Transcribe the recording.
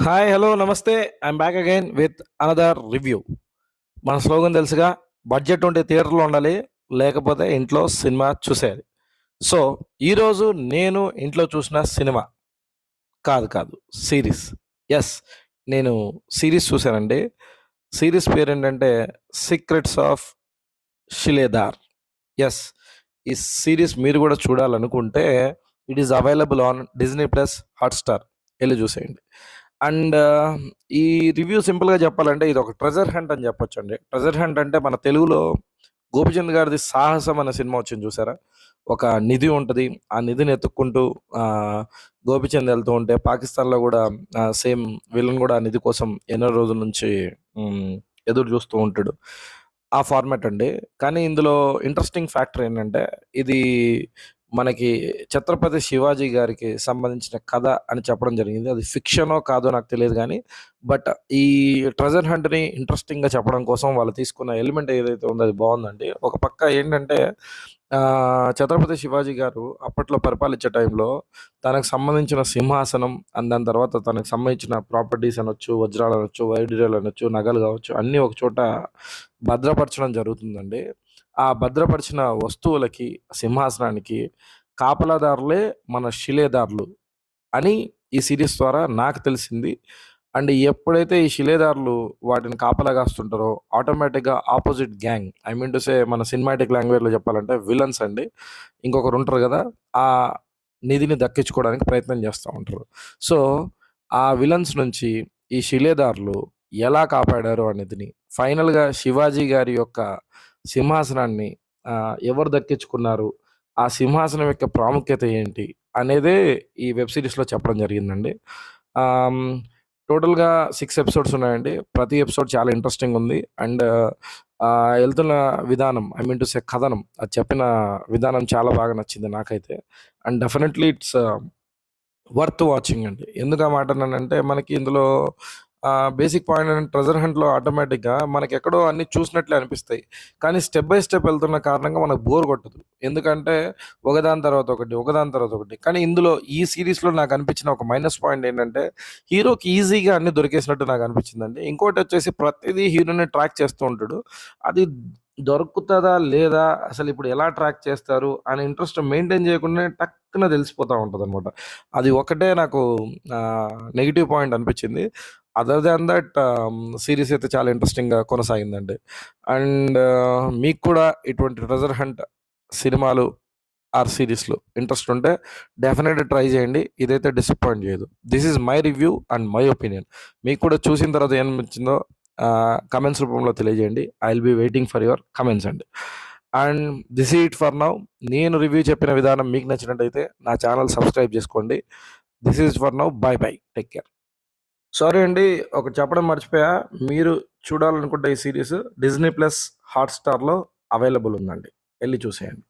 Hi hello నమస్తే. I'm back again with another review. మన slogan తెలుసుగా, బడ్జెట్ ఉంటే థియేటర్లో ఉండాలి, లేకపోతే ఇంట్లో సినిమా చూసేయాలి. సో ఈరోజు నేను ఇంట్లో చూసిన సినిమా కాదు సిరీస్. ఎస్, నేను సిరీస్ చూశానండి. సిరీస్ పేరేంటంటే సీక్రెట్స్ ఆఫ్ షిలేదార్. ఎస్, ఈ సిరీస్ మీరు కూడా చూడాలనుకుంటే it is available on Disney plus Hotstar. ఎళ్లి చూసేయండి. అండ్ ఈ రివ్యూ సింపుల్‌గా చెప్పాలంటే ఇది ఒక ట్రెజర్ హంట్ అని చెప్పొచ్చండి. ట్రెజర్ హంట్ అంటే మన తెలుగులో 'గోపీచంద్' గారిది 'సాహసం' అనే సినిమా వచ్చింది చూసారా? ఒక నిధి ఉంటది. ఆ నిధిని ఎతుక్కుంటూ గోపీచంద్ వెళ్తూ ఉంటే పాకిస్తాన్‌లో గూడా సేమ్ విలన్ గూడా ఆ నిధి కోసం ఎన్నో రోజుల నుంచి హ్మ్, ఎదురు చూస్తూ ఉంటాడు. ఆ ఫార్మాట్ అండి. కానీ ఇందులో ఇంట్రెస్టింగ్ ఫ్యాక్టర్ ఏంటంటే, ఇది మనకి 'ఛత్రపతి శివాజీ' గారికి సంబంధించిన కథ అని చెప్పడం జరిగింది. అది ఫిక్షనో కాదో నాకు తెలీదు గానీ, బట్ ఈ ట్రెజర్ హంట్‌ని ఇంట్రెస్టింగ్‌గా చెప్పడం కోసం వాళ్ళు తీసుకున్న ఎలిమెంట్ ఏదైతే ఉందో అది బావుందండి. ఒక పక్క ఏంటంటే 'ఛత్రపతి శివాజీ' గారు అప్పట్లో పరిపాలించే టైంలో తనకు సంబంధించిన సింహాసనం దాని తర్వాత తనకు సంబంధించిన ప్రాపర్టీస్ అనొచ్చు, వజ్రాలనొచ్చు, వైడూర్యాలనొచ్చు, నగలు గావచ్చు అన్నీ ఒక చోట భద్రపరచడం జరుగుతుందండి. ఆ భద్రపరిచిన వస్తువులకి, సింహాసనానికి కాపలాదారులే మన శిలేదారులు అని ఈ సీరీస్ ద్వారా నాకు తెలిసింది. అండ్ ఎప్పుడైతే ఈ శిలేదారులు వాటిని కాపలా కాస్తుంటారో ఆటోమేటిక్‌గా opposite gang, I mean to say మన సినిమాటిక్ లాంగ్వేజ్‌లో చెప్పాలంటే విలన్స్ అండి. ఇంకొకరుంటారు గదా! ఆ నిధిని దక్కించుకోవడానికి ప్రయత్నం చేస్తా ఉంటారు. సో, ఆ విలన్స్ నుంచి ఈ శిలేదారులు ఎలా కాపాడారు ఆ నిధిని, ఫైనల్‌గా శివాజీ గారి యొక్క సింహాసనాన్ని ఎవరు దక్కించుకున్నారు? ఆ సింహాసనం యొక్క ప్రాముఖ్యత ఏంటి? అనేదే ఈ వెబ్ సీరీస్‌లో చెప్పడం జరిగిందండి. ఆహ్, హ్మ్, టోటల్‌గా 6 ఎపిసోడ్స్ ఉన్నాయండి. ప్రతి ఎపిసోడ్ చాలా ఇంట్రెస్టింగ్ ఉంది. అండ్ ఎళ్తున్న విధానం, ఐ మీన్ టు సే కథనం, అది చెప్పిన విధానం చాలా బాగా నచ్చింది నాకైతే. And definitely it's worth watching అండి. ఎందుకు ఆ మాట అన్నానంటే, మనకి ఇందులో బేసిక్ పాయింట్ ఏంటంటే ట్రెజర్ హంట్‌లో ఆటోమేటిక్‌గా మనకెక్కడో అన్నీ చూసినట్లే అనిపిస్తాయి. కానీ స్టెప్ బై స్టెప్ వెళ్తున్న కారణంగా మనకు బోర్ కొట్టదు. ఎందుకంటే ఒకదాని తర్వాత ఒకటి, ఒకదాని తర్వాత ఒకటి. కానీ ఇందులో ఈ సీరీస్‌లో నాకనిపించిన ఒక మైనస్ పాయింట్ ఏంటంటే, హీరోకి ఈజీగా అన్నీ దొరికేసినట్టు నాకనిపించిందండి. ఇంకోటొచ్చేసి ప్రతిదీ హీరోని ట్రాక్ చేస్తూ ఉంటాడు. అది దొరుకుతదా? లేదా? అసలిప్పుడు ఎలా ట్రాక్ చేస్తారు? అనే ఇంట్రెస్ట్ మెయింటైన్ చేయకుండానే టక్కున తెలిసిపోతా ఉంటదనమాట. అది ఒకటే నాకు నెగెటివ్ పాయింట్ అనిపించింది. అదర్ దాన్ దట్ సీరీస్ అయితే చాలా ఇంట్రెస్టింగ్‌గా కొనసాగిందండి. అండ్ మీకు కూడా ఇటువంటి ట్రెజర్ హంట్ సినిమాలు ఆర్ సీరీస్‌లు ఇంట్రెస్ట్ ఉంటే డెఫినెట్‌గా ట్రై చేయండి. ఇదైతే డిసప్పాయింట్ చేయదు. This is my review and my opinion. మీకు కూడా చూసిన తర్వాత ఏమనిపించిందో కామెంట్స్ రూపంలో తెలియజేయండి. I will be waiting for your comments అండి. And this is it for now. నేను రివ్యూ చెప్పిన విధానం మీకు నచ్చినట్టయితే నా ఛానల్ సబ్స్క్రైబ్ చేసుకోండి. This is for now. By by. Take care. Sorry అండి, ఒకటి చెప్పడం మర్చిపోయా. మీరు చూడాలనుకుంటే ఈ సీరీస్ డిజ్నీ ప్లస్ హాట్‌స్టార్‌లో అవైలబుల్ ఉందండి. ఎళ్లి చూసేయండి.